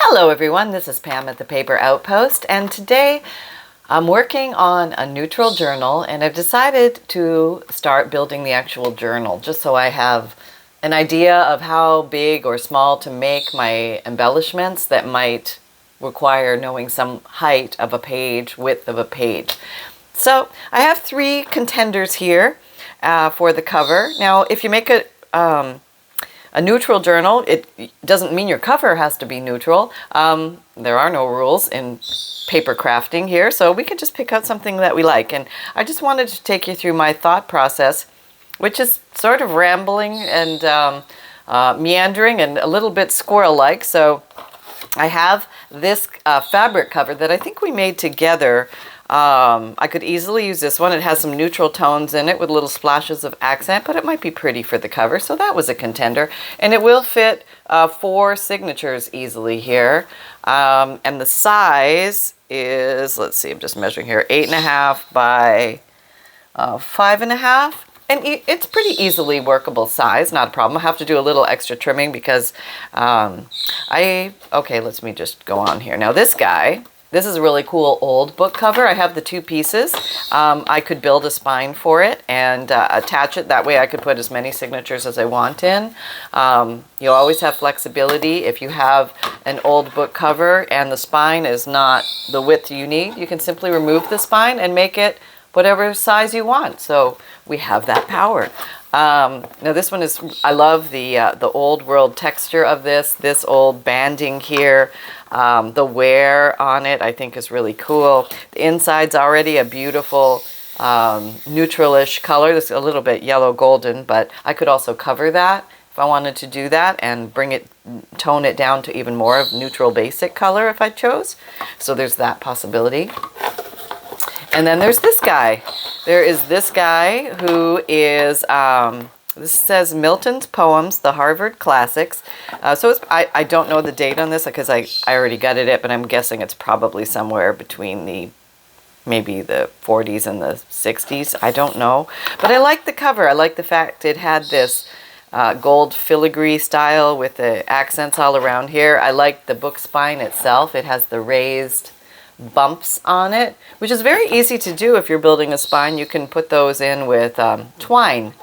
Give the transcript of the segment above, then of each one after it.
Hello everyone, this is Pam at the Paper Outpost, and today I'm working on a neutral journal, and I've decided to start building the actual journal just so I have an idea of how big or small to make my embellishments that might require knowing some height of a page, width of a page. So I have three contenders here for the cover. Now if you make a neutral journal, it doesn't mean your cover has to be neutral. There are no rules in paper crafting here, so we can just pick out something that we like. And I just wanted to take you through my thought process, which is sort of rambling and meandering and a little bit squirrel-like. So I have this fabric cover that I think we made together. I could easily use this one. It has some neutral tones in it with little splashes of accent, but it might be pretty for the cover, so that was a contender. And it will fit 4 signatures easily here. And the size is, let's see, I'm just measuring here, 8.5 by 5.5. And it's pretty easily workable size, not a problem. I have to do a little extra trimming because okay, let me just go on here. Now this guy, this is a really cool old book cover. I have the 2 pieces. I could build a spine for it and attach it. That way I could put as many signatures as I want in. You'll always have flexibility. If you have an old book cover and the spine is not the width you need, you can simply remove the spine and make it whatever size you want. So we have that power. Now this one is, I love the old world texture of this old banding here. The wear on it I think is really cool. The inside's already a beautiful neutralish color. This is a little bit yellow golden, but I could also cover that if I wanted to do that and tone it down to even more of neutral basic color if I chose. So there's that possibility. And then there's this guy. There is this guy who is, this says Milton's Poems, the Harvard Classics. I don't know the date on this because I already gutted it, but I'm guessing it's probably somewhere between maybe the 40s and the 60s. I don't know. But I like the cover. I like the fact it had this gold filigree style with the accents all around here. I like the book spine itself. It has the raised bumps on it, which is very easy to do if you're building a spine. You can put those in with twine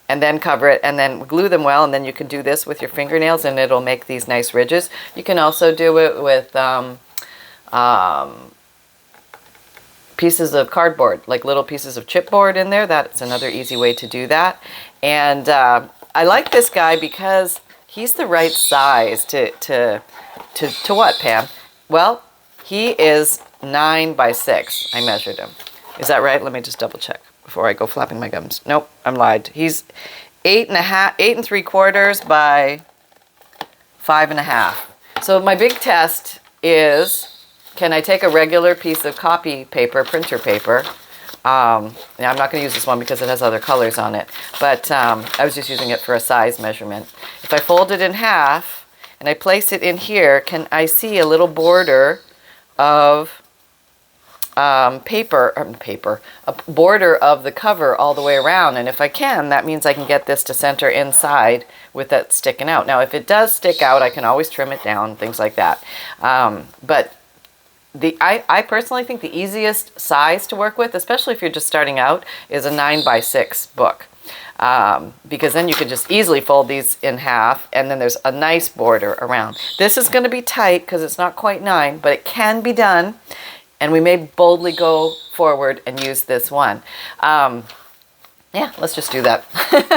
and then cover it and then glue them well, and then you can do this with your fingernails and it'll make these nice ridges. You can also do it with pieces of cardboard, like little pieces of chipboard in there. That's another easy way to do that. And I like this guy because he's the right size to what, Pam? Well, he is 9 by 6. I measured him. Is that right? Let me just double check before I go flapping my gums. Nope, I'm lied. He's 8 3/4 by 5.5. So my big test is, can I take a regular piece of copy paper, printer paper? Now I'm not going to use this one because it has other colors on it, but I was just using it for a size measurement. If I fold it in half and I place it in here, can I see a little border of a border of the cover all the way around? And if I can, that means I can get this to center inside with that sticking out. Now if it does stick out, I can always trim it down, things like that. But I personally think the easiest size to work with, especially if you're just starting out, is a 9 by 6 book. Because then you could just easily fold these in half and then there's a nice border around. This is going to be tight because it's not quite 9, but it can be done, and we may boldly go forward and use this one. Yeah, let's just do that.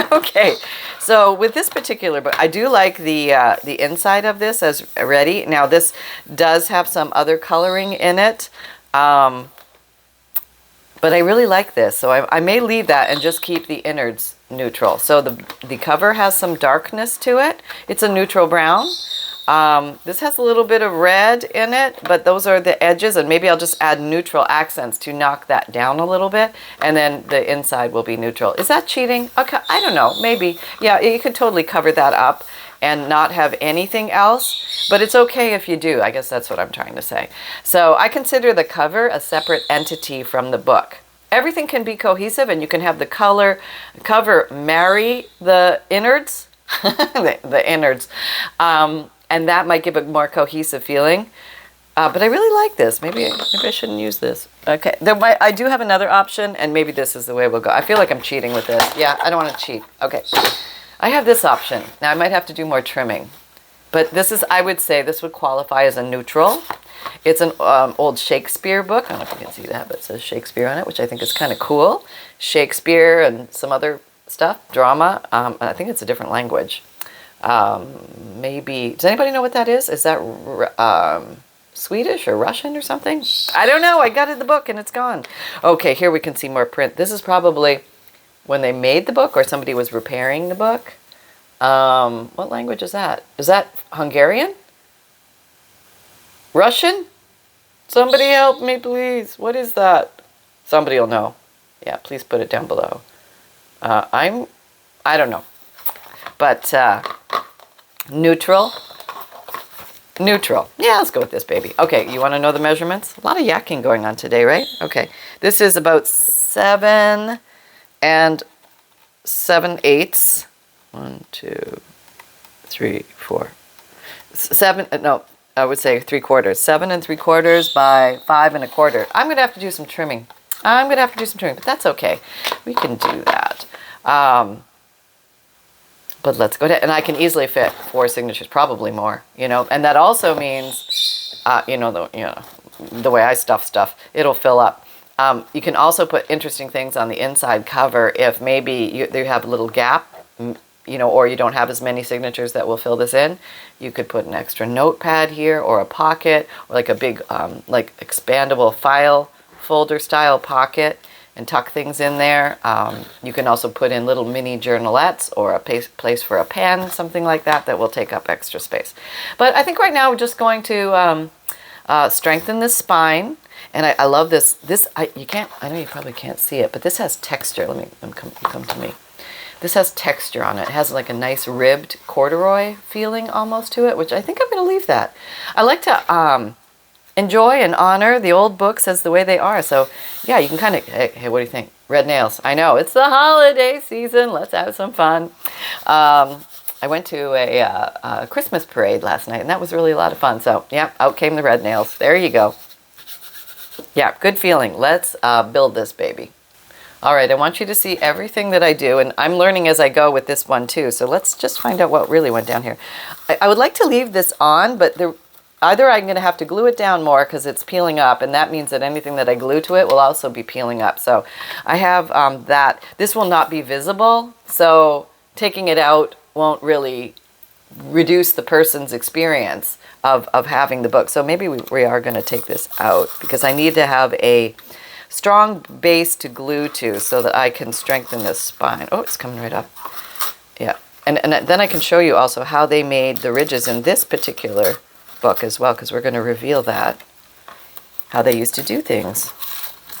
Okay, so with this particular book, I do like the inside of this as ready. Now this does have some other coloring in it. But I really like this, so I may leave that and just keep the innards neutral. So the cover has some darkness to it. It's a neutral brown. This has a little bit of red in it, but those are the edges, and maybe I'll just add neutral accents to knock that down a little bit, and then the inside will be neutral. Is that cheating? Okay, I don't know, maybe. Yeah, you could totally cover that up and not have anything else, but it's okay if you do. I guess that's what I'm trying to say. So I consider the cover a separate entity from the book. Everything can be cohesive, and you can have the cover marry the innards, the innards, and that might give a more cohesive feeling. But I really like this. Maybe I shouldn't use this. Okay, I do have another option, and maybe this is the way we'll go. I feel like I'm cheating with this. Yeah, I don't want to cheat. Okay, I have this option. Now I might have to do more trimming, but this is, I would say this would qualify as a neutral. It's an old Shakespeare book. I don't know if you can see that, but it says Shakespeare on it, which I think is kind of cool. Shakespeare and some other stuff, drama. I think it's a different language. Maybe, does anybody know what that is? Is that Swedish or Russian or something? I don't know. I got it in the book and it's gone. Okay, here we can see more print. This is probably when they made the book or somebody was repairing the book. What language is that? Is that Hungarian? Russian? Somebody help me, please. What is that? Somebody will know. Yeah, please put it down below. I don't know. But neutral. Neutral. Yeah, let's go with this baby. Okay, you want to know the measurements? A lot of yakking going on today, right? Okay, this is about 7 7/8. 1, 2, 3, 4. 7, no, I would say 3/4. 7 3/4 by 5 1/4. I'm going to have to do some trimming. But that's okay. We can do that. But let's go ahead, and I can easily fit 4 signatures, probably more, you know. And that also means, the way I stuff stuff, it'll fill up. You can also put interesting things on the inside cover if maybe you have a little gap, or you don't have as many signatures that will fill this in. You could put an extra notepad here, or a pocket, or like a big, like expandable file folder style pocket, and tuck things in there. You can also put in little mini journalettes or a place for a pen, something like that, that will take up extra space. But I think right now we're just going to strengthen this spine. And I love this. I know you probably can't see it, but this has texture. Come to me. This has texture on it. It has like a nice ribbed corduroy feeling almost to it, which I think I'm going to leave that. I like to enjoy and honor the old books as the way they are. So yeah, you can kind of, hey, what do you think? Red nails. I know, it's the holiday season. Let's have some fun. I went to a Christmas parade last night, and that was really a lot of fun. So yeah, out came the red nails. There you go. Yeah, good feeling. Let's build this baby. All right, I want you to see everything that I do, and I'm learning as I go with this one too. So let's just find out what really went down here. I would like to leave this on, but either I'm going to have to glue it down more because it's peeling up, and that means that anything that I glue to it will also be peeling up. So I have that. This will not be visible, so taking it out won't really reduce the person's experience of having the book. So maybe we are going to take this out because I need to have a strong base to glue to so that I can strengthen this spine. Oh, it's coming right up. Yeah. And then I can show you also how they made the ridges in this particular book as well, because we're going to reveal that, how they used to do things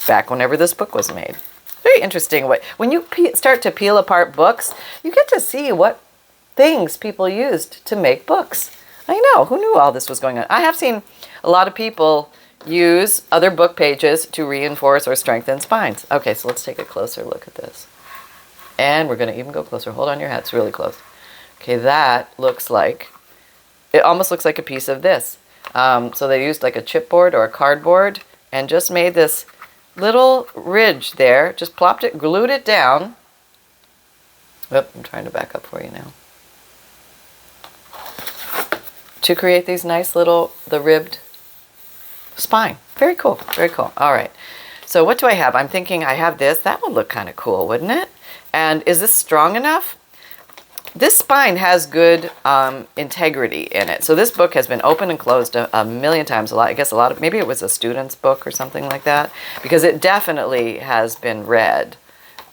back whenever this book was made. Very interesting. When you start to peel apart books, you get to see what things people used to make books. I know, who knew all this was going on? I have seen a lot of people use other book pages to reinforce or strengthen spines. Okay, so let's take a closer look at this. And we're going to even go closer. Hold on your hat, it's really close. Okay, that looks like, it almost looks like a piece of this. So they used like a chipboard or a cardboard and just made this little ridge there, just plopped it, glued it down. Oop, I'm trying to back up for you now. To create these nice little, the ribbed spine. Very cool, very cool. All right, so what do I have? I'm thinking I have this. That would look kind of cool, wouldn't it? And is this strong enough? This spine has good integrity in it. So this book has been opened and closed a million times. I guess maybe it was a student's book or something like that, because it definitely has been read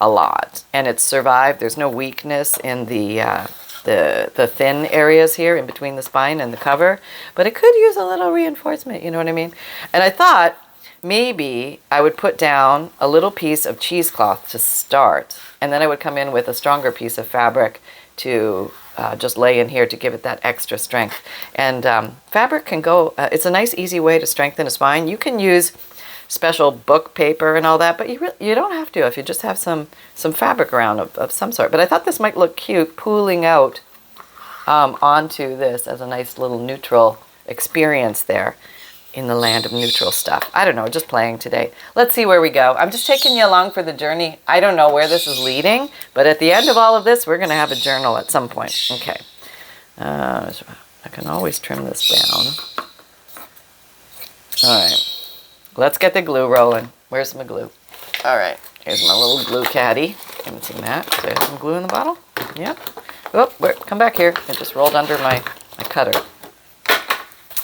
a lot, and it's survived. There's no weakness in the thin areas here in between the spine and the cover, but it could use a little reinforcement, you know what I mean? And I thought maybe I would put down a little piece of cheesecloth to start, and then I would come in with a stronger piece of fabric to just lay in here to give it that extra strength. And fabric can go, it's a nice easy way to strengthen a spine. You can use special book paper and all that, but you don't have to if you just have some fabric around of some sort. But I thought this might look cute, pooling out onto this as a nice little neutral experience there in the land of neutral stuff. I don't know, just playing today. Let's see where we go. I'm just taking you along for the journey. I don't know where this is leading, but at the end of all of this, we're going to have a journal at some point. Okay. I can always trim this down. All right. Let's get the glue rolling. Where's my glue? All right. Here's my little glue caddy. Haven't seen that. Is there some glue in the bottle? Yep. Oh, come back here. It just rolled under my cutter.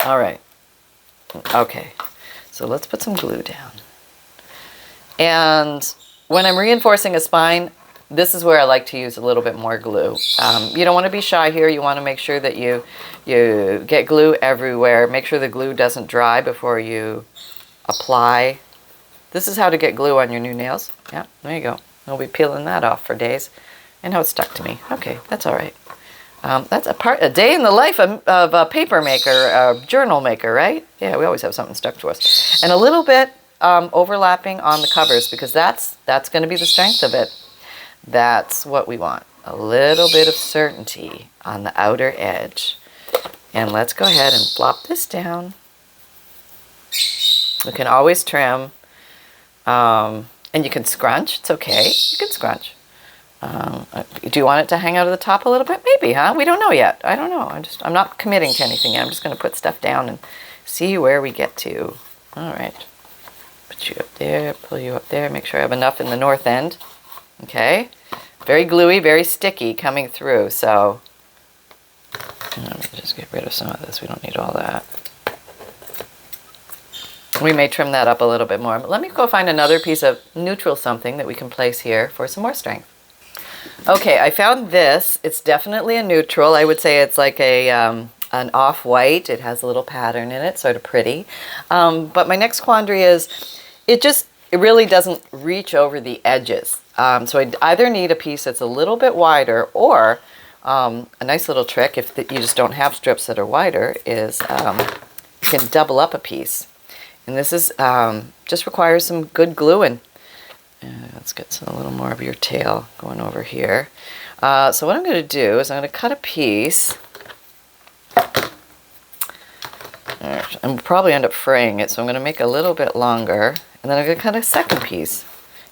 All right. Okay. So let's put some glue down. And when I'm reinforcing a spine, this is where I like to use a little bit more glue. You don't want to be shy here. You want to make sure that you get glue everywhere. Make sure the glue doesn't dry before you apply. This is how to get glue on your new nails. Yeah, there you go. I'll be peeling that off for days. And how it stuck to me. Okay, that's all right. That's a day in the life of a paper maker, a journal maker, right? Yeah, we always have something stuck to us. And a little bit overlapping on the covers, because that's going to be the strength of it. That's what we want. A little bit of certainty on the outer edge. And let's go ahead and flop this down. We can always trim. And you can scrunch. It's okay. You can scrunch. Do you want it to hang out of the top a little bit? Maybe, huh? We don't know yet. I don't know. I'm not committing to anything yet. I'm just going to put stuff down and see where we get to. All right. Put you up there, pull you up there. Make sure I have enough in the north end. Okay. Very gluey, very sticky coming through. So let me just get rid of some of this. We don't need all that. We may trim that up a little bit more. But let me go find another piece of neutral something that we can place here for some more strength. Okay, I found this. It's definitely a neutral. I would say it's like an off-white. It has a little pattern in it, sort of pretty. But my next quandary is it really doesn't reach over the edges. So I either need a piece that's a little bit wider, or a nice little trick, if you just don't have strips that are wider, is you can double up a piece. And this is just requires some good gluing. Let's get a little more of your tail going over here. So what I'm going to do is I'm going to cut a piece. And we'll probably end up fraying it, so I'm going to make a little bit longer. And then I'm going to cut a second piece.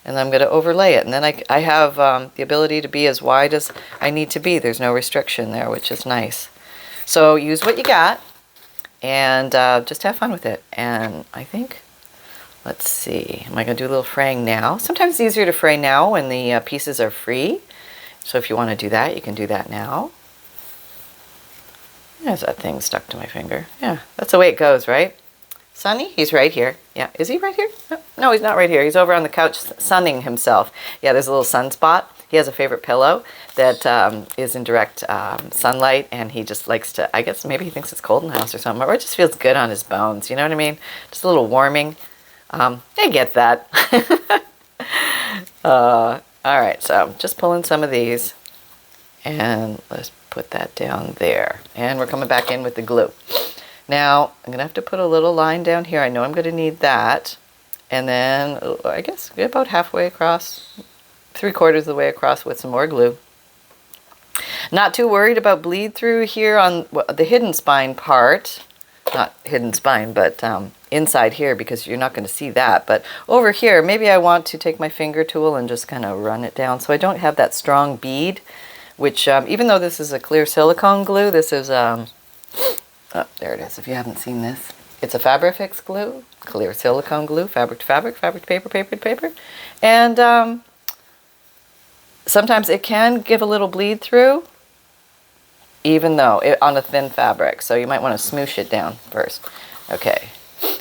And then I'm going to overlay it. And then I have the ability to be as wide as I need to be. There's no restriction there, which is nice. So use what you got. And just have fun with it. And I think, let's see, am I going to do a little fraying now? Sometimes it's easier to fray now when the pieces are free. So if you want to do that, you can do that now. There's that thing stuck to my finger. Yeah, that's the way it goes, right? Sonny, he's right here. Yeah, is he right here? No, he's not right here. He's over on the couch sunning himself. Yeah, there's a little sunspot. He has a favorite pillow that is in direct sunlight, and he just likes to, I guess maybe he thinks it's cold in the house or something, or it just feels good on his bones, you know what I mean? Just a little warming. I get that. All right, so I'm just pulling some of these, and let's put that down there. And we're coming back in with the glue. Now, I'm going to have to put a little line down here. I know I'm going to need that. And then, I guess, about halfway across, 3/4 of the way across with some more glue. Not too worried about bleed through here on the hidden spine part. Not hidden spine, but inside here, because you're not going to see that. But over here, maybe I want to take my finger tool and just kind of run it down so I don't have that strong bead, which even though this is a clear silicone glue, this is, oh, there it is, if you haven't seen this. It's a Fabrifix glue, clear silicone glue, fabric to fabric, fabric to paper, paper to paper. And sometimes it can give a little bleed through, even though on a thin fabric. So you might want to smoosh it down first. Okay,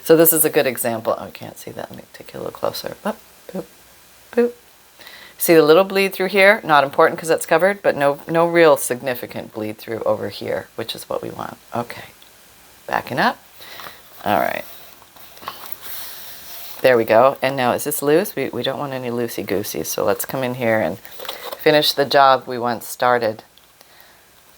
so this is a good example. Oh, I can't see that. Let me take you a little closer. Boop, boop, boop. See the little bleed through here? Not important because it's covered, but no real significant bleed through over here, which is what we want. Okay, backing up. All right. There we go. And now, is this loose? We don't want any loosey-goosey, so let's come in here and finish the job we once started.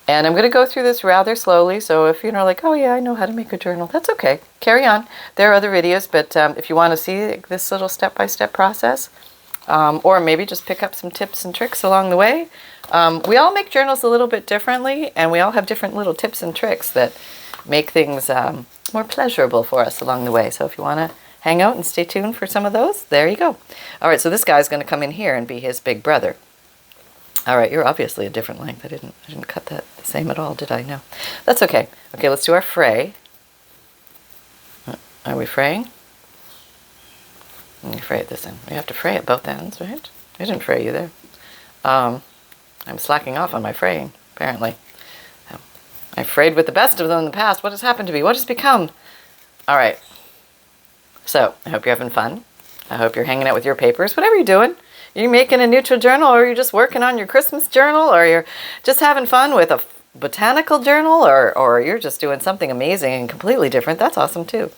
And I'm going to go through this rather slowly, so if you're like, oh yeah, I know how to make a journal, that's okay. Carry on. There are other videos, but if you want to see this little step-by-step process, or maybe just pick up some tips and tricks along the way. We all make journals a little bit differently, and we all have different little tips and tricks that make things more pleasurable for us along the way. So if you want to hang out and stay tuned for some of those, there you go. All right, so this guy's going to come in here and be his big brother. All right, you're obviously a different length. I didn't cut that the same at all, did I? No. That's okay. Okay, let's do our fray. Are we fraying? Let me fray at this end. We have to fray at both ends, right? I didn't fray you there. I'm slacking off on my fraying, apparently. I frayed with the best of them in the past. What has happened to me? What has become? All right. So, I hope you're having fun. I hope you're hanging out with your papers. Whatever you're doing. You're making a neutral journal, or you're just working on your Christmas journal, or you're just having fun with a botanical journal, or you're just doing something amazing and completely different. That's awesome, too.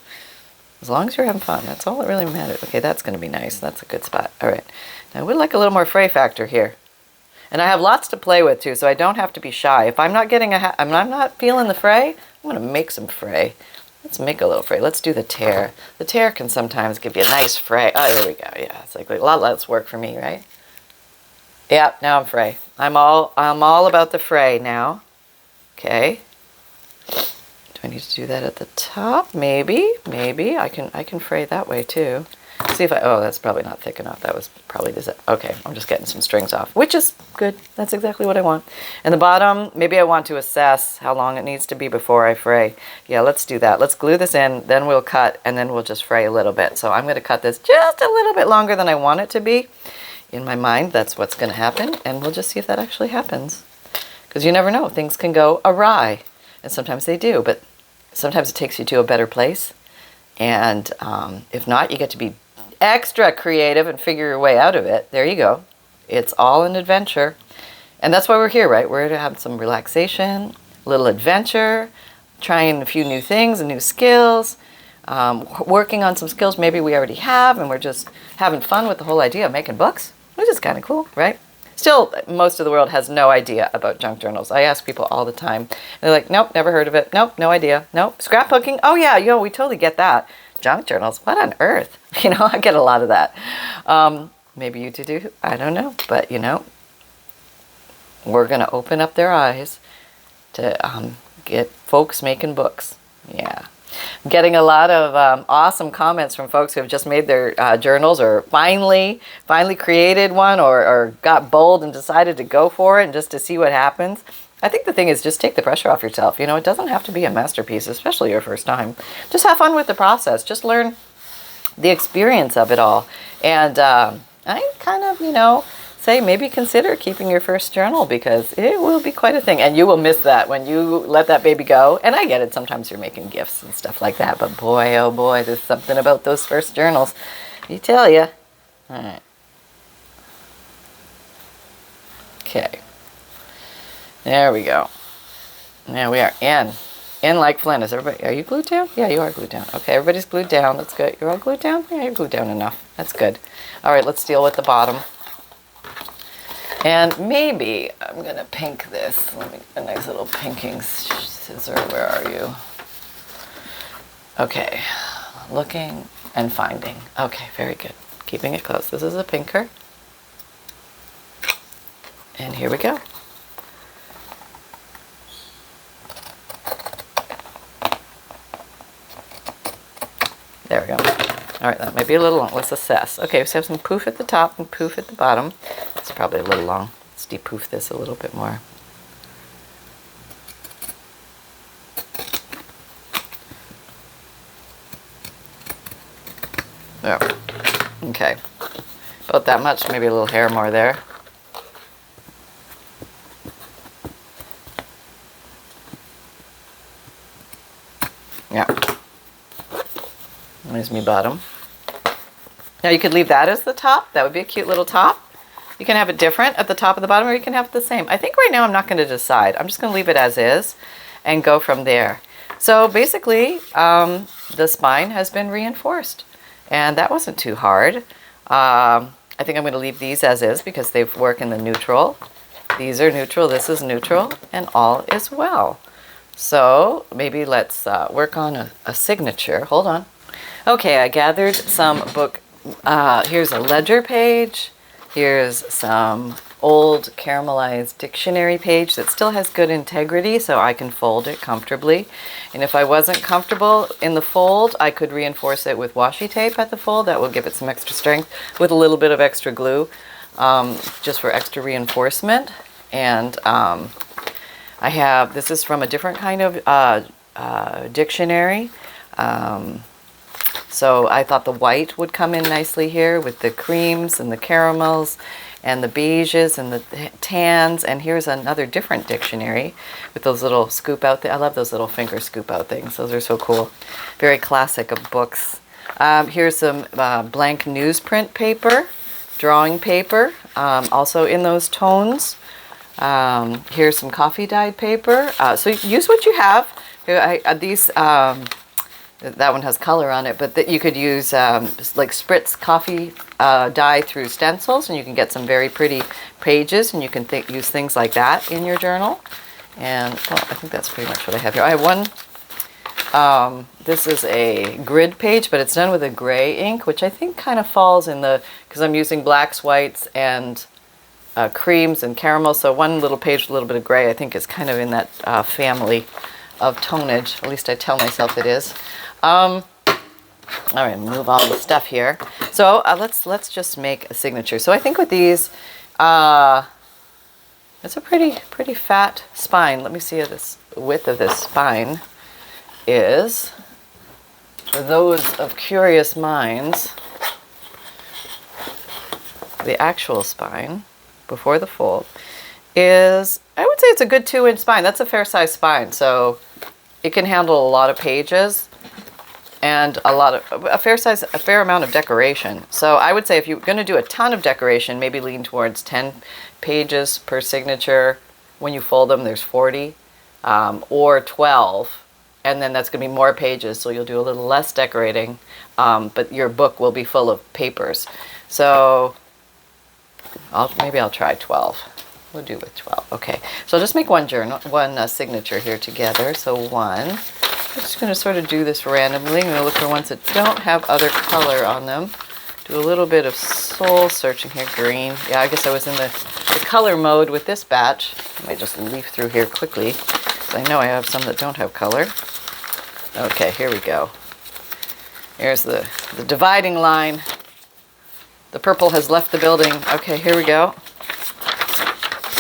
As long as you're having fun. That's all that really matters. Okay, that's going to be nice. That's a good spot. All right. Now, I would like a little more fray factor here. And I have lots to play with too, so I don't have to be shy. If I'm not getting I'm not feeling the fray, I'm going to make some fray. Let's make a little fray. Let's do the tear. The tear can sometimes give you a nice fray. Oh, there we go. Yeah, it's like a lot less work for me, right? Yeah, now I'm fray. I'm all about the fray now. Okay. Do I need to do that at the top? Maybe. I can fray that way too. See if oh, that's probably not thick enough. That was probably okay. I'm just getting some strings off, which is good. That's exactly what I want. And the bottom, maybe I want to assess how long it needs to be before I fray. Yeah, let's do that. Let's glue this in, then we'll cut, and then we'll just fray a little bit. So I'm going to cut this just a little bit longer than I want it to be. In my mind, that's what's going to happen, and we'll just see if that actually happens. Because you never know. Things can go awry, and sometimes they do, but sometimes it takes you to a better place. And if not, you get to be extra creative and figure your way out of it. There you go. It's all an adventure. And that's why we're here, right? We're here to have some relaxation, a little adventure, trying a few new things and new skills, working on some skills maybe we already have, and we're just having fun with the whole idea of making books, which is kind of cool, right? Still, most of the world has no idea about junk journals. I ask people all the time. And they're like, nope, never heard of it. Nope, no idea. Nope. Scrapbooking? Oh yeah, we totally get that. Junk journals? What on earth? I get a lot of that. Maybe you do. I don't know. But, we're going to open up their eyes to get folks making books. Yeah. I'm getting a lot of awesome comments from folks who have just made their journals, or finally created one, or got bold and decided to go for it and just to see what happens. I think the thing is, just take the pressure off yourself. It doesn't have to be a masterpiece, especially your first time. Just have fun with the process. Just learn the experience of it all. And I kind of, say maybe consider keeping your first journal, because it will be quite a thing. And you will miss that when you let that baby go. And I get it. Sometimes you're making gifts and stuff like that. But boy, oh boy, there's something about those first journals. You tell you. All right. Okay. There we go. Now we are in like Flynn. Is everybody, are you glued down? Yeah, you are glued down. Okay, everybody's glued down. That's good. You're all glued down? Yeah, you're glued down enough. That's good. All right, let's deal with the bottom. And maybe I'm going to pink this. Let me get a nice little pinking scissor. Where are you? Okay, looking and finding. Okay, very good. Keeping it close. This is a pinker. And here we go. There we go. All right, that might be a little long. Let's assess. Okay, so we have some poof at the top and poof at the bottom. It's probably a little long. Let's de-poof this a little bit more. There. Okay. About that much, maybe a little hair more there. Yeah. There's me bottom. Now you could leave that as the top. That would be a cute little top. You can have it different at the top and the bottom, or you can have it the same. I think right now I'm not going to decide. I'm just going to leave it as is and go from there. So basically, the spine has been reinforced, and that wasn't too hard. I think I'm going to leave these as is because they work in the neutral. These are neutral, this is neutral, and all is well. So maybe let's work on a signature. Hold on. Okay, I gathered some book. Here's a ledger page. Here's some old caramelized dictionary page that still has good integrity, so I can fold it comfortably. And if I wasn't comfortable in the fold, I could reinforce it with washi tape at the fold. That will give it some extra strength with a little bit of extra glue, just for extra reinforcement. And I have, this is from a different kind of dictionary. So I thought the white would come in nicely here with the creams and the caramels and the beiges and the tans. And here's another different dictionary with those little scoop out I love those little finger scoop out things. Those are so cool. Very classic of books. Here's some blank newsprint paper, drawing paper, also in those tones. Here's some coffee dyed paper. So use what you have. These that one has color on it, but that you could use like spritz coffee dye through stencils, and you can get some very pretty pages, and you can use things like that in your journal. And well, I think that's pretty much what I have here. I have one, this is a grid page, but it's done with a gray ink, which I think kind of falls in the, because I'm using blacks, whites, and creams and caramel, so one little page with a little bit of gray I think is kind of in that family of tonage. At least I tell myself it is. All right, move all the stuff here. So let's just make a signature. So I think with these, it's a pretty fat spine. Let me see if this width of this spine is. For those of curious minds, the actual spine before the fold is, I would say it's a good 2-inch spine. That's a fair size spine, so it can handle a lot of pages and a fair amount of decoration. So I would say if you're going to do a ton of decoration, maybe lean towards 10 pages per signature. When you fold them, there's 40 or 12, and then that's going to be more pages, so you'll do a little less decorating, but your book will be full of papers. So maybe I'll try 12. We'll do with 12. Okay, so I'll just make one signature here together. So one. I'm just going to sort of do this randomly. I'm going to look for ones that don't have other color on them. Do a little bit of soul searching here. Green. Yeah, I guess I was in the color mode with this batch. I might just leaf through here quickly, because I know I have some that don't have color. Okay, here we go. Here's the dividing line. The purple has left the building. Okay, here we go.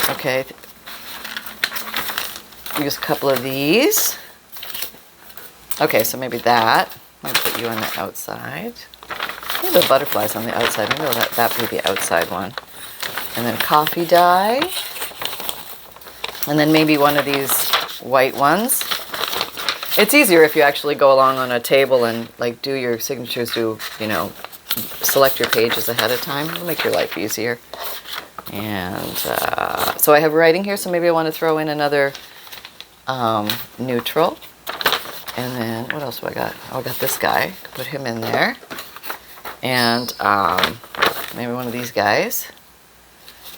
Okay, use a couple of these. Okay, so maybe that. I'm going to put you on the outside. Maybe the butterflies on the outside. Maybe that be the outside one. And then coffee dye. And then maybe one of these white ones. It's easier if you actually go along on a table and like do your signatures, select your pages ahead of time. It'll make your life easier. And so I have writing here, so maybe I want to throw in another neutral. And then, what else do I got? Oh, I got this guy. Put him in there. And maybe one of these guys.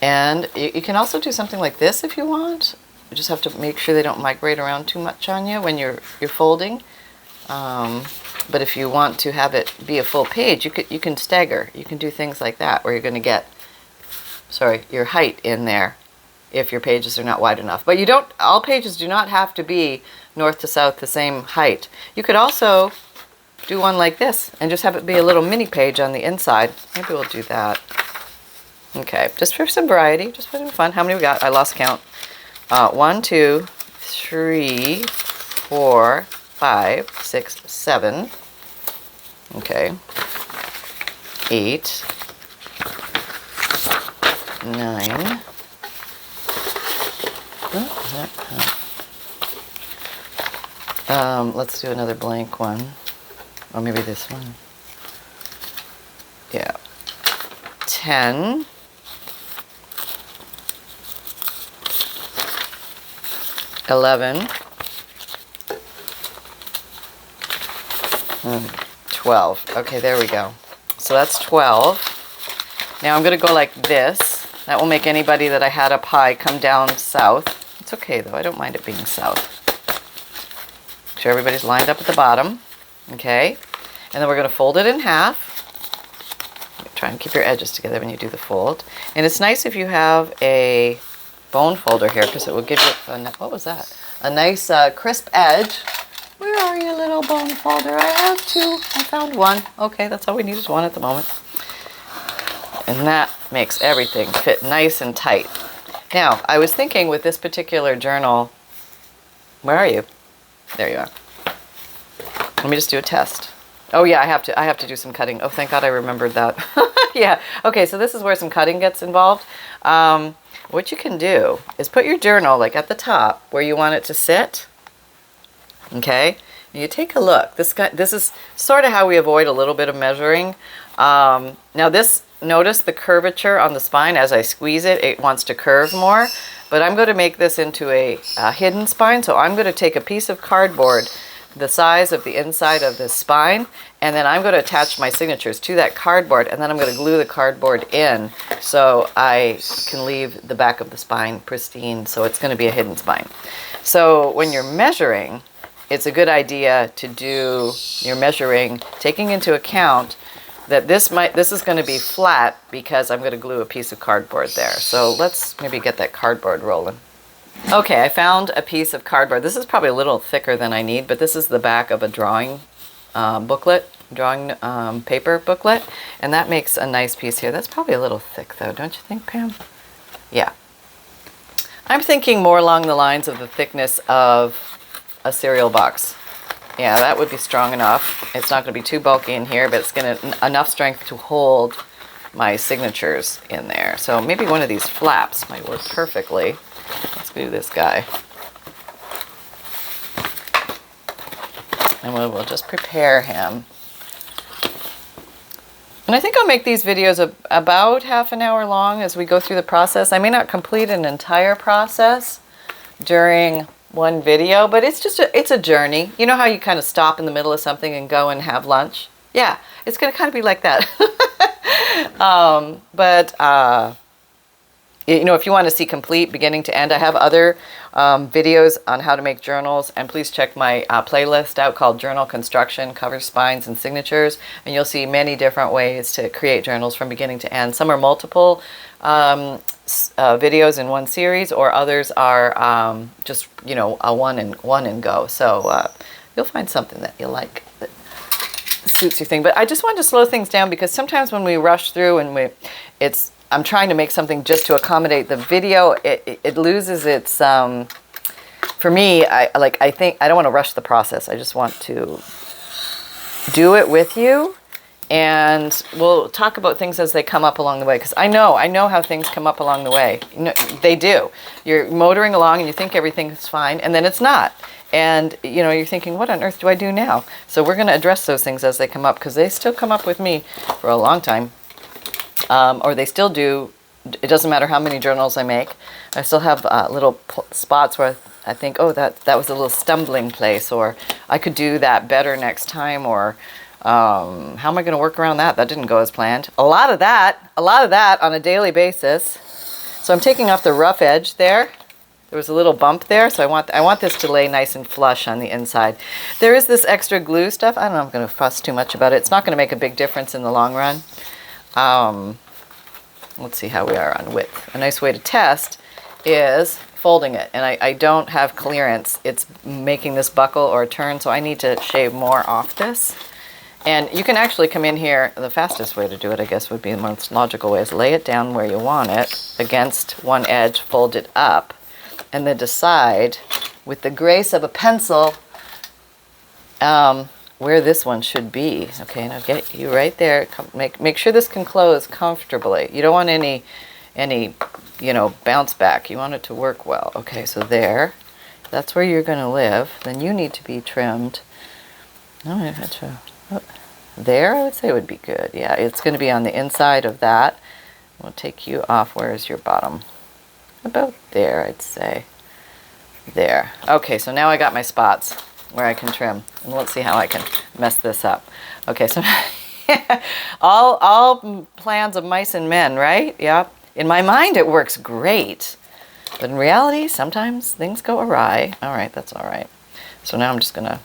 And you can also do something like this if you want. You just have to make sure they don't migrate around too much on you when you're folding. But if you want to have it be a full page, you can stagger. You can do things like that, where you're going to get, your height in there if your pages are not wide enough. But all pages do not have to be north to south the same height. You could also do one like this and just have it be a little mini page on the inside. Maybe we'll do that. Okay, just for some variety, just for some fun. How many we got? I lost count. 1, 2, 3, 4, 5, 6, 7. Okay. 8, 9. Let's do another blank one. Or maybe this one. Yeah. 10. 11. 12. Okay, there we go. So that's 12. Now I'm going to go like this. That will make anybody that I had up high come down south. It's okay though, I don't mind it being south. Make sure everybody's lined up at the bottom. Okay, and then we're going to fold it in half. try and keep your edges together when you do the fold. And it's nice if you have a bone folder here, because it will give you what was that? A nice crisp edge. Where are you, little bone folder? I have two. I found one. Okay, that's all we need is one at the moment. And that makes everything fit nice and tight. Now, I was thinking with this particular journal, where are you? There you are. Let me just do a test. Oh yeah, I have to do some cutting. Oh, thank God I remembered that. Yeah. Okay, so this is where some cutting gets involved. What you can do is put your journal like at the top where you want it to sit. Okay. And you take a look. This is sort of how we avoid a little bit of measuring. Now notice the curvature on the spine. As I squeeze it, it wants to curve more. But I'm going to make this into a hidden spine. So I'm going to take a piece of cardboard the size of the inside of this spine, and then I'm going to attach my signatures to that cardboard, and then I'm going to glue the cardboard in so I can leave the back of the spine pristine, so it's going to be a hidden spine. So when you're measuring, it's a good idea to do your measuring taking into account that this is going to be flat because I'm going to glue a piece of cardboard there. So let's maybe get that cardboard rolling. Okay, I found a piece of cardboard. This is probably a little thicker than I need, but this is the back of a drawing paper booklet, and that makes a nice piece here. That's probably a little thick though, don't you think, Pam? Yeah. I'm thinking more along the lines of the thickness of a cereal box. Yeah, that would be strong enough. It's not going to be too bulky in here, but it's going to enough strength to hold my signatures in there. So maybe one of these flaps might work perfectly. Let's do this guy. And we'll just prepare him. And I think I'll make these videos about half an hour long as we go through the process. I may not complete an entire process during one video, but it's a journey. You know how you kind of stop in the middle of something and go and have lunch? Yeah, it's going to kind of be like that. You know, if you want to see complete beginning to end, I have other videos on how to make journals, and please check my playlist out called Journal Construction, Covers, Spines, and Signatures, and you'll see many different ways to create journals from beginning to end. Some are multiple videos in one series, or others are just, you know, a one and go. So you'll find something that you like that suits your thing. But I just wanted to slow things down because sometimes when we rush through and I'm trying to make something just to accommodate the video, it loses its, for me, I think I don't want to rush the process. I just want to do it with you, and we'll talk about things as they come up along the way, because I know how things come up along the way. You know, they do. You're motoring along and you think everything's fine, and then it's not. And, you know, you're thinking, what on earth do I do now? So we're going to address those things as they come up, because they still come up with me for a long time. Or they still do. It doesn't matter how many journals I make. I still have little spots where I think, oh, that was a little stumbling place, or I could do that better next time, or how am I going to work around that? That didn't go as planned. A lot of that on a daily basis. So I'm taking off the rough edge there. There was a little bump there, so I want this to lay nice and flush on the inside. There is this extra glue stuff. I don't know if I'm going to fuss too much about it. It's not going to make a big difference in the long run. Let's see how we are on width. A nice way to test is folding it, and I don't have clearance. It's making this buckle or turn, so I need to shave more off this. And you can actually come in here. The fastest way to do it, I guess, would be the most logical way, is lay it down where you want it against one edge, fold it up, and then decide with the grace of a pencil where this one should be. Okay, now get you right there. Make sure this can close comfortably. You don't want any, you know, bounce back. You want it to work well. Okay, so there. That's where you're going to live. Then you need to be trimmed. Oh, there, I would say would be good. Yeah, it's going to be on the inside of that. We'll take you off. Where's your bottom? About there, I'd say. There. Okay, so now I got my spots where I can trim, and let's see how I can mess this up. Okay, so all plans of mice and men, right? Yeah. In my mind, it works great, but in reality, sometimes things go awry. All right, that's all right. So now I'm just gonna.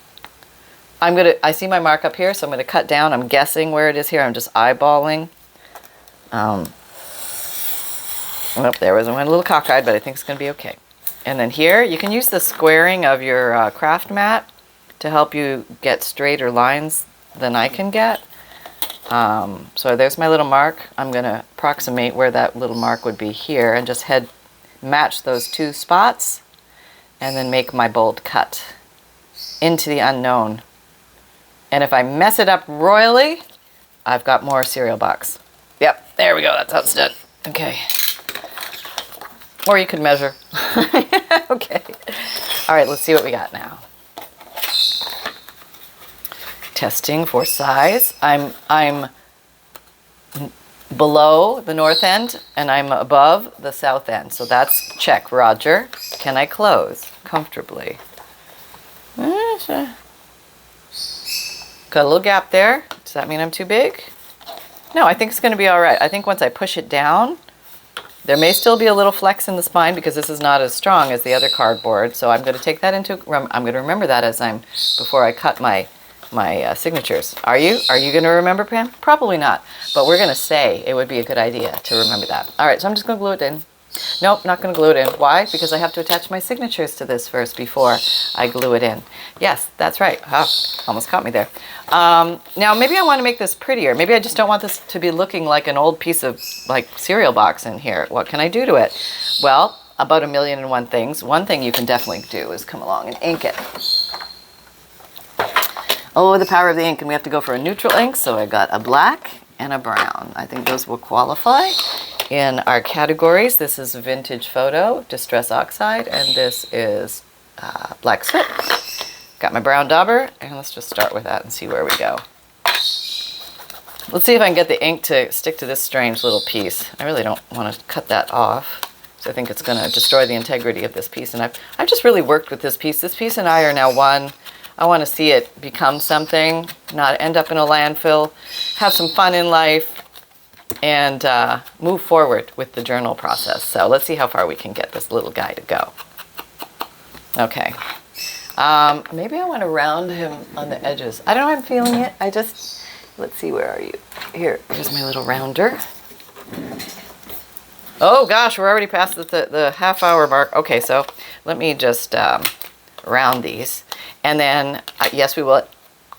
I see my mark up here, so I'm gonna cut down. I'm guessing where it is here. I'm just eyeballing. Oh, there was one a little cockeyed, but I think it's going to be okay. And then here, you can use the squaring of your craft mat to help you get straighter lines than I can get. So there's my little mark. I'm going to approximate where that little mark would be here and just match those two spots and then make my bold cut into the unknown. And if I mess it up royally, I've got more cereal box. Yep, there we go. That's how it's done. Okay. Or you could measure. Okay. All right, let's see what we got now. Testing for size. I'm below the north end and I'm above the south end. So that's check, Roger. Can I close comfortably? Got a little gap there. Does that mean I'm too big? No, I think it's going to be all right. I think once I push it down, there may still be a little flex in the spine because this is not as strong as the other cardboard. So I'm going to take that I'm going to remember that before I cut my signatures. Are you going to remember, Pam? Probably not, but we're going to say it would be a good idea to remember that. All right, so I'm just going to glue it in. Nope, not going to glue it in. Why? Because I have to attach my signatures to this first before I glue it in. Yes, that's right. Oh, almost caught me there. Now, maybe I want to make this prettier. Maybe I just don't want this to be looking like an old piece of cereal box in here. What can I do to it? Well, about 1,000,001 things. One thing you can definitely do is come along and ink it. Oh, the power of the ink. And we have to go for a neutral ink. So I got a black and a brown. I think those will qualify in our categories. This is vintage photo, distress oxide, and this is black soot. Got my brown dauber, and let's just start with that and see where we go. Let's see if I can get the ink to stick to this strange little piece. I really don't want to cut that off, so I think it's going to destroy the integrity of this piece. And I've just really worked with this piece. This piece and I are now one. I want to see it become something, not end up in a landfill, have some fun in life, and move forward with the journal process. So let's see how far we can get this little guy to go. Okay. Maybe I want to round him on the edges. I don't know, I'm feeling it. Let's see, where are you? Here's my little rounder. Oh gosh, we're already past the half-hour mark. Okay, so let me just round these. And then, yes, we will.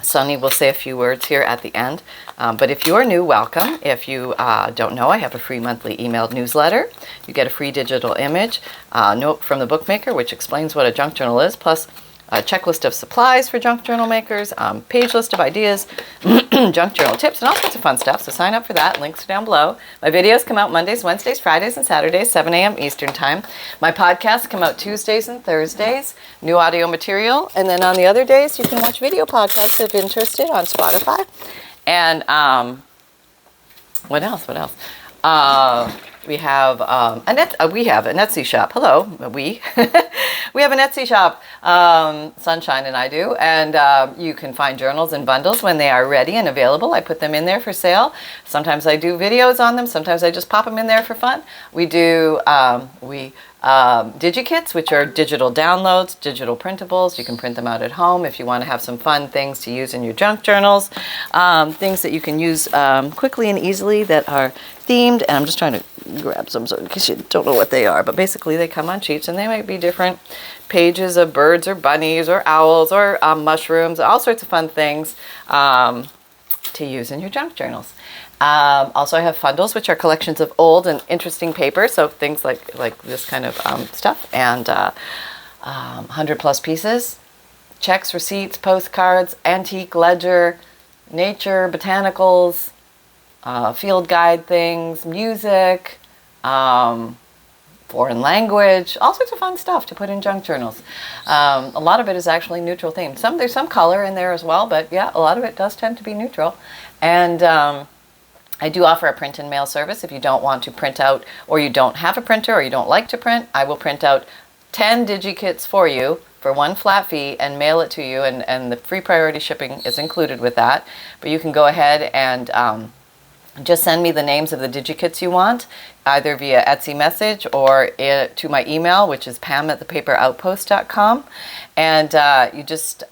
Sunny will say a few words here at the end. But if you're new, welcome. If you don't know, I have a free monthly emailed newsletter. You get a free digital image, note from the bookmaker, which explains what a junk journal is, plus a checklist of supplies for junk journal makers, page list of ideas, junk journal tips, and all sorts of fun stuff. So sign up for that. Links are down below. My videos come out Mondays, Wednesdays, Fridays, and Saturdays, 7 a.m. Eastern Time. My podcasts come out Tuesdays and Thursdays, new audio material. And then on the other days, you can watch video podcasts if interested on Spotify. And what else? We have a Etsy shop. Hello, we. We have an Etsy shop, Sunshine and I do, and you can find journals in bundles when they are ready and available. I put them in there for sale. Sometimes I do videos on them. Sometimes I just pop them in there for fun. We do DIGIKITS, which are digital downloads, digital printables. You can print them out at home if you want to have some fun things to use in your junk journals. Things that you can use quickly and easily that are themed. And I'm just trying to grab some so in case you don't know what they are. But basically they come on sheets and they might be different pages of birds or bunnies or owls or mushrooms, all sorts of fun things to use in your junk journals. Also, I have FUNDLEs, which are collections of old and interesting paper, so things like this kind of stuff, and 100+ pieces, checks, receipts, postcards, antique ledger, nature, botanicals, field guide things, music, foreign language, all sorts of fun stuff to put in junk journals. A lot of it is actually neutral themed. There's some color in there as well, but yeah, a lot of it does tend to be neutral. And I do offer a print and mail service. If you don't want to print out, or you don't have a printer, or you don't like to print, I will print out 10 DIGIKITS for you for one flat fee and mail it to you, and the free priority shipping is included with that. But you can go ahead and just send me the names of the DIGIKITS you want, either via Etsy message or to my email, which is pam@thepaperoutpost.com. And you just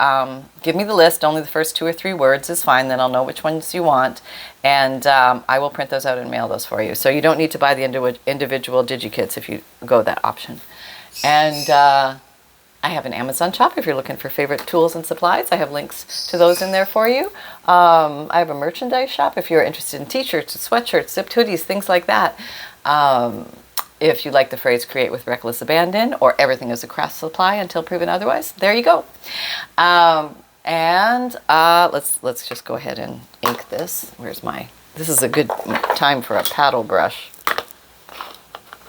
give me the list. Only the first 2 or 3 words is fine. Then I'll know which ones you want. And I will print those out and mail those for you. So you don't need to buy the individual DIGIKITS if you go that option. And I have an Amazon shop if you're looking for favorite tools and supplies. I have links to those in there for you. I have a merchandise shop if you're interested in t-shirts, sweatshirts, zipped hoodies, things like that. If you like the phrase create with reckless abandon, or everything is a craft supply until proven otherwise, there you go. Let's just go ahead and ink this. This is a good time for a paddle brush.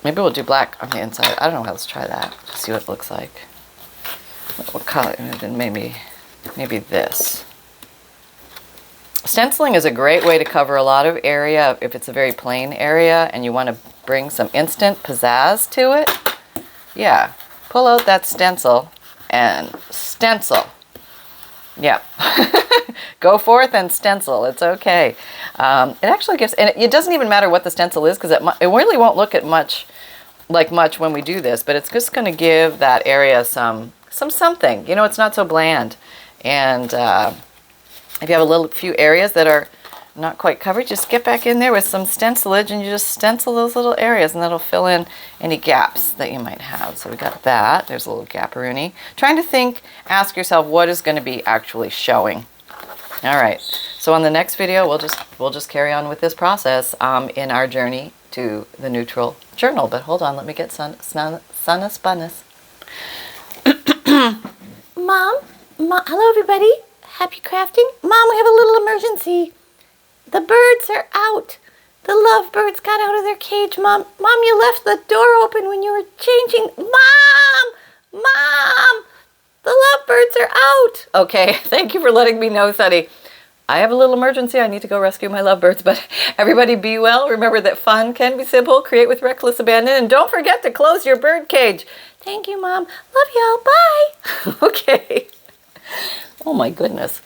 Maybe we'll do black on the inside. I don't know. Let's try that. See what it looks like. What color? Then maybe this. Stenciling is a great way to cover a lot of area if it's a very plain area and you want to bring some instant pizzazz to it. Yeah, pull out that stencil and stencil. Yeah, go forth and stencil. It's okay. It actually gives, and it doesn't even matter what the stencil is because it really won't look at much when we do this, but it's just going to give that area something. You know, it's not so bland. And if you have a few areas that are not quite covered, just get back in there with some stencilage and you just stencil those little areas and that'll fill in any gaps that you might have. So we got that. There's a little gapperoonie. Trying to ask yourself what is going to be actually showing. All right. So on the next video, we'll just carry on with this process in our journey to the neutral journal. But hold on, let me get Sunnis Bunnis. Mom, hello everybody. Happy crafting. Mom, we have a little emergency. The birds are out. The lovebirds got out of their cage, Mom. Mom, you left the door open when you were changing. Mom, the lovebirds are out. Okay, thank you for letting me know, Sunny. I have a little emergency. I need to go rescue my lovebirds, but everybody be well. Remember that fun can be simple. Create with reckless abandon. And don't forget to close your bird cage. Thank you, Mom. Love y'all. Bye. Okay. Oh my goodness.